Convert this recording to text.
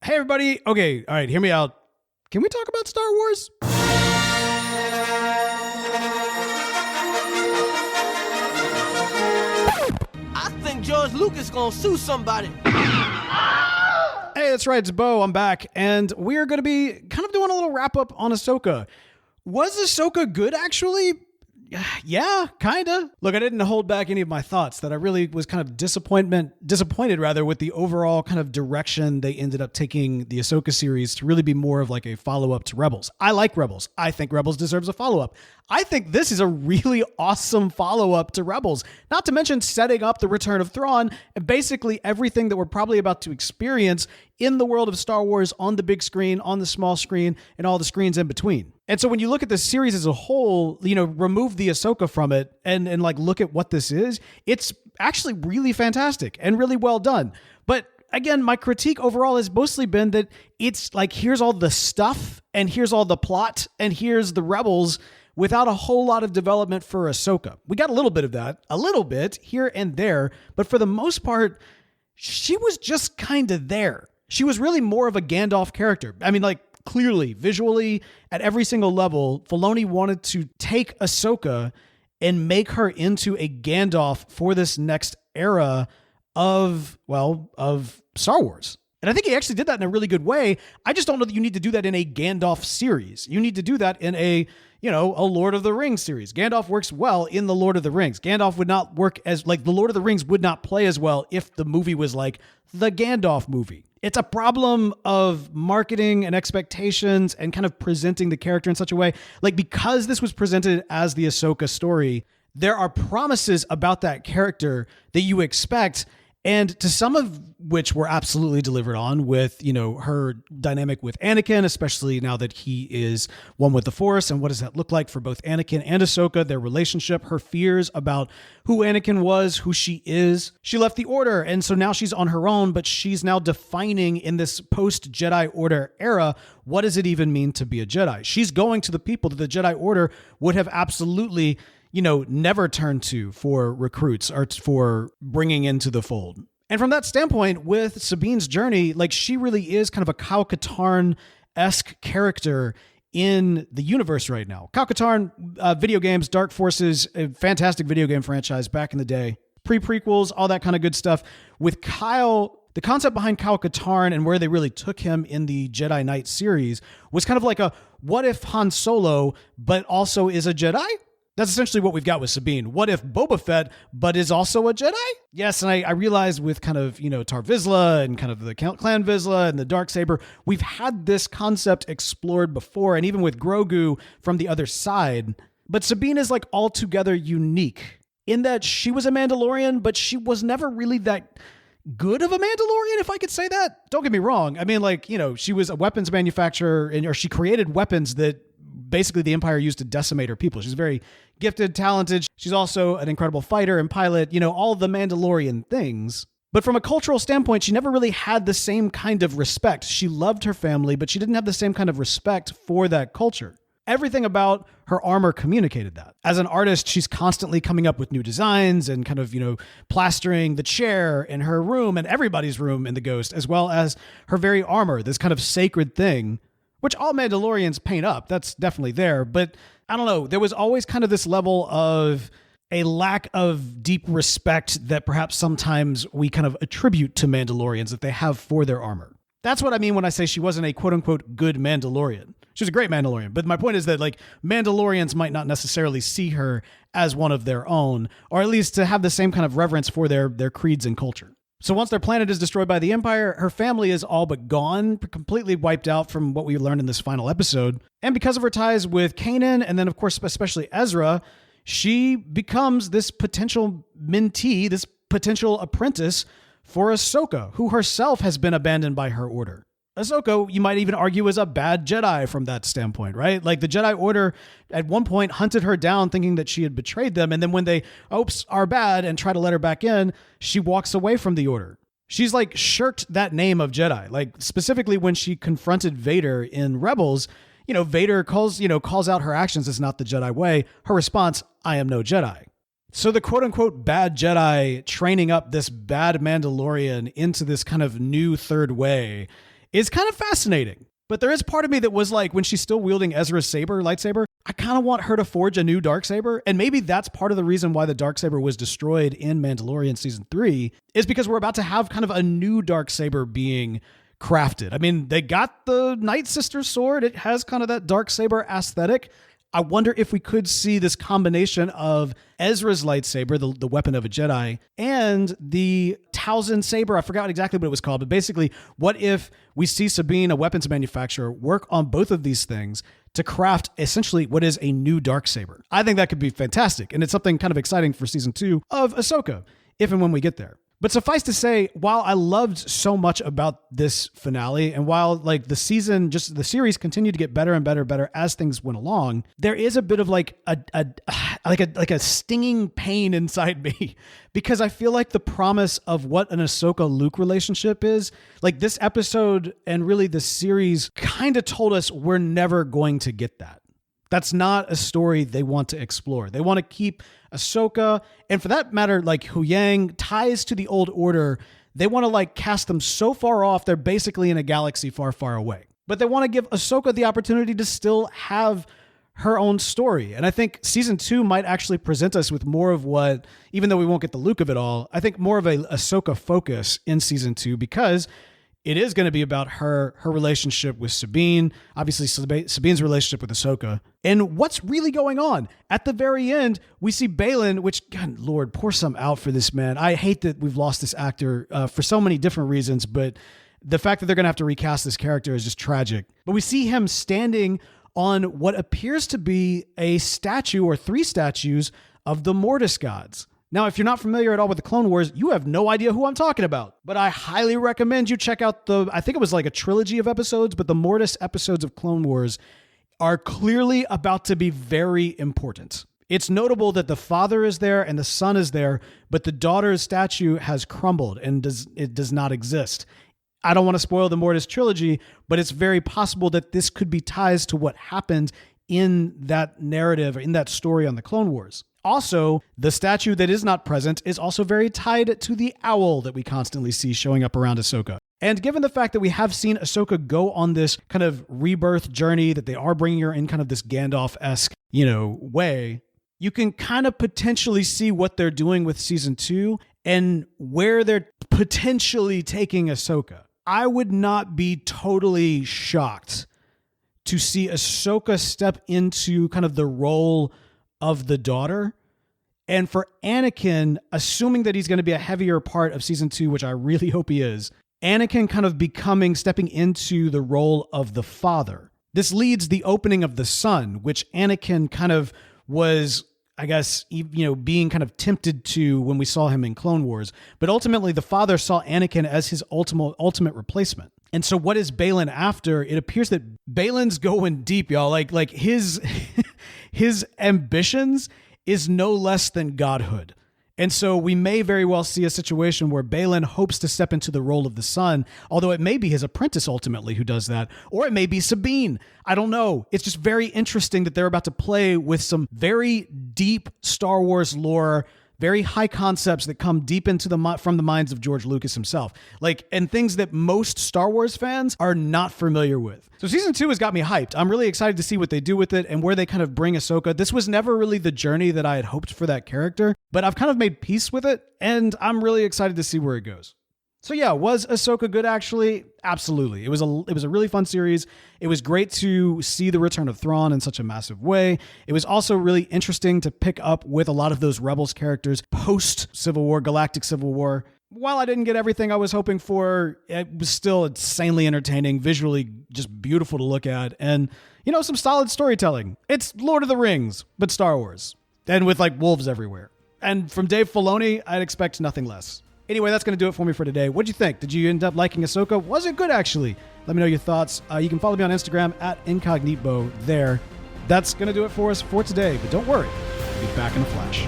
Hey, everybody. Okay, all right, hear me out. Can we talk about Star Wars? I think George Lucas gonna sue somebody. Hey, that's right, it's Bo. I'm back, and we're going to be kind of doing a little wrap-up on Ahsoka. Was Ahsoka good, actually? Yeah, kind of. Look, I didn't hold back any of my thoughts that I really was kind of disappointed with the overall kind of direction they ended up taking the Ahsoka series to really be more of like a follow-up to Rebels. I like Rebels. I think Rebels deserves a follow-up. I think this is a really awesome follow-up to Rebels, not to mention setting up the return of Thrawn and basically everything that we're probably about to experience in the world of Star Wars on the big screen, on the small screen, and all the screens in between. And so when you look at the series as a whole, you know, remove the Ahsoka from it and like look at what this is, it's actually really fantastic and really well done. But again, my critique overall has mostly been that it's like, here's all the stuff and here's all the plot and here's the rebels without a whole lot of development for Ahsoka. We got a little bit of that, a little bit here and there, but for the most part, she was just kind of there. She was really more of a Gandalf character. I mean, like, clearly, visually, at every single level, Filoni wanted to take Ahsoka and make her into a Gandalf for this next era of Star Wars. And I think he actually did that in a really good way. I just don't know that you need to do that in a Gandalf series. You need to do that in a Lord of the Rings series. Gandalf works well in the Lord of the Rings. Gandalf would not work as, like, the Lord of the Rings would not play as well if the movie was like the Gandalf movie. It's a problem of marketing and expectations and kind of presenting the character in such a way. Like, because this was presented as the Ahsoka story, there are promises about that character that you expect, and to some of which were absolutely delivered on with, you know, her dynamic with Anakin, especially now that he is one with the Force. And what does that look like for both Anakin and Ahsoka, their relationship, her fears about who Anakin was, who she is. She left the Order, and so now she's on her own, but she's now defining in this post-Jedi Order era, what does it even mean to be a Jedi? She's going to the people that the Jedi Order would have absolutely, you know, never turned to for recruits or for bringing into the fold. And from that standpoint, with Sabine's journey, like, she really is kind of a Kyle Katarn-esque character in the universe right now. Kyle Katarn, video games, Dark Forces, a fantastic video game franchise back in the day. Pre-prequels, all that kind of good stuff. With Kyle, the concept behind Kyle Katarn and where they really took him in the Jedi Knight series was kind of like a, what if Han Solo, but also is a Jedi? That's essentially what we've got with Sabine. What if Boba Fett, but is also a Jedi? Yes, and I realized with kind of, you know, Tar Vizsla and kind of the Clan Vizsla and the Darksaber, we've had this concept explored before, and even with Grogu from the other side. But Sabine is like altogether unique in that she was a Mandalorian, but she was never really that good of a Mandalorian, if I could say that. Don't get me wrong. I mean, like, you know, she was a weapons manufacturer, or she created weapons that basically the Empire used to decimate her people. She's very gifted, talented. She's also an incredible fighter and pilot, you know, all the Mandalorian things. But from a cultural standpoint, she never really had the same kind of respect. She loved her family, but she didn't have the same kind of respect for that culture. Everything about her armor communicated that. As an artist, she's constantly coming up with new designs and kind of, you know, plastering the chair in her room and everybody's room in the Ghost, as well as her very armor, this kind of sacred thing, which all Mandalorians paint up. That's definitely there. But I don't know. There was always kind of this level of a lack of deep respect that perhaps sometimes we kind of attribute to Mandalorians that they have for their armor. That's what I mean when I say she wasn't a quote unquote good Mandalorian. She was a great Mandalorian. But my point is that, like, Mandalorians might not necessarily see her as one of their own, or at least to have the same kind of reverence for their creeds and culture. So once their planet is destroyed by the Empire, her family is all but gone, completely wiped out from what we learned in this final episode. And because of her ties with Kanan, and then of course especially Ezra, she becomes this potential mentee, this potential apprentice for Ahsoka, who herself has been abandoned by her order. Ahsoka, you might even argue, is a bad Jedi from that standpoint, right? Like, the Jedi Order at one point hunted her down thinking that she had betrayed them. And then when they, are bad and try to let her back in, she walks away from the Order. She's like shirked that name of Jedi. Like, specifically when she confronted Vader in Rebels, you know, Vader calls out her actions as not the Jedi way. Her response, I am no Jedi. So the quote unquote bad Jedi training up this bad Mandalorian into this kind of new third way is kind of fascinating. But there is part of me that was like, when she's still wielding Ezra's lightsaber, I kind of want her to forge a new Darksaber. And maybe that's part of the reason why the Darksaber was destroyed in Mandalorian Season 3, is because we're about to have kind of a new Darksaber being crafted. I mean, they got the Night Sister sword. It has kind of that Darksaber aesthetic. I wonder if we could see this combination of Ezra's lightsaber, the weapon of a Jedi, and the Towson saber. I forgot exactly what it was called, but basically, what if we see Sabine, a weapons manufacturer, work on both of these things to craft essentially what is a new Darksaber? I think that could be fantastic, and it's something kind of exciting for Season 2 of Ahsoka, if and when we get there. But suffice to say, while I loved so much about this finale, and while like the series continued to get better and better as things went along, there is a bit of like a stinging pain inside me, because I feel like the promise of what an Ahsoka-Luke relationship is, like this episode and really the series kind of told us we're never going to get that. That's not a story they want to explore. They want to keep Ahsoka, and for that matter, like Huyang, ties to the Old Order. They want to like cast them so far off, they're basically in a galaxy far, far away. But they want to give Ahsoka the opportunity to still have her own story. And I think Season 2 might actually present us with more of what, even though we won't get the Luke of it all, I think more of a Ahsoka focus in Season 2, because it is going to be about her relationship with Sabine, obviously Sabine's relationship with Ahsoka, and what's really going on. At the very end, we see Baylan, which, God, Lord, pour some out for this man. I hate that we've lost this actor for so many different reasons, but the fact that they're going to have to recast this character is just tragic. But we see him standing on what appears to be a statue or 3 statues of the Mortis gods. Now, if you're not familiar at all with the Clone Wars, you have no idea who I'm talking about. But I highly recommend you check out I think it was like a trilogy of episodes, but the Mortis episodes of Clone Wars are clearly about to be very important. It's notable that the father is there and the son is there, but the daughter's statue has crumbled and it does not exist. I don't want to spoil the Mortis trilogy, but it's very possible that this could be ties to what happened in that narrative, in that story on the Clone Wars. Also, the statue that is not present is also very tied to the owl that we constantly see showing up around Ahsoka. And given the fact that we have seen Ahsoka go on this kind of rebirth journey, that they are bringing her in kind of this Gandalf-esque, way, you can kind of potentially see what they're doing with Season 2 and where they're potentially taking Ahsoka. I would not be totally shocked to see Ahsoka step into kind of the role of the daughter, and for Anakin, assuming that he's going to be a heavier part of Season 2, which I really hope he is, Anakin kind of stepping into the role of the father. This leads the opening of the son, which Anakin kind of was, I guess, being kind of tempted to when we saw him in Clone Wars. But ultimately, the father saw Anakin as his ultimate replacement. And so what is Baylan after? It appears that Baylan's going deep, y'all. Like his his ambitions is no less than godhood. And so we may very well see a situation where Baylan hopes to step into the role of the son, although it may be his apprentice ultimately who does that, or it may be Sabine. I don't know. It's just very interesting that they're about to play with some very deep Star Wars lore, very high concepts that come deep into from the minds of George Lucas himself, and things that most Star Wars fans are not familiar with. So Season 2 has got me hyped. I'm really excited to see what they do with it and where they kind of bring Ahsoka. This was never really the journey that I had hoped for that character, but I've kind of made peace with it, and I'm really excited to see where it goes. So yeah, was Ahsoka good actually? Absolutely. It was a really fun series. It was great to see the return of Thrawn in such a massive way. It was also really interesting to pick up with a lot of those Rebels characters post-Civil War, Galactic Civil War. While I didn't get everything I was hoping for, it was still insanely entertaining, visually just beautiful to look at, and, some solid storytelling. It's Lord of the Rings, but Star Wars. And with wolves everywhere. And from Dave Filoni, I'd expect nothing less. Anyway, that's going to do it for me for today. What'd you think? Did you end up liking Ahsoka? Was it good, actually? Let me know your thoughts. You can follow me on Instagram @Incognito there. That's going to do it for us for today. But don't worry, I'll be back in a flash.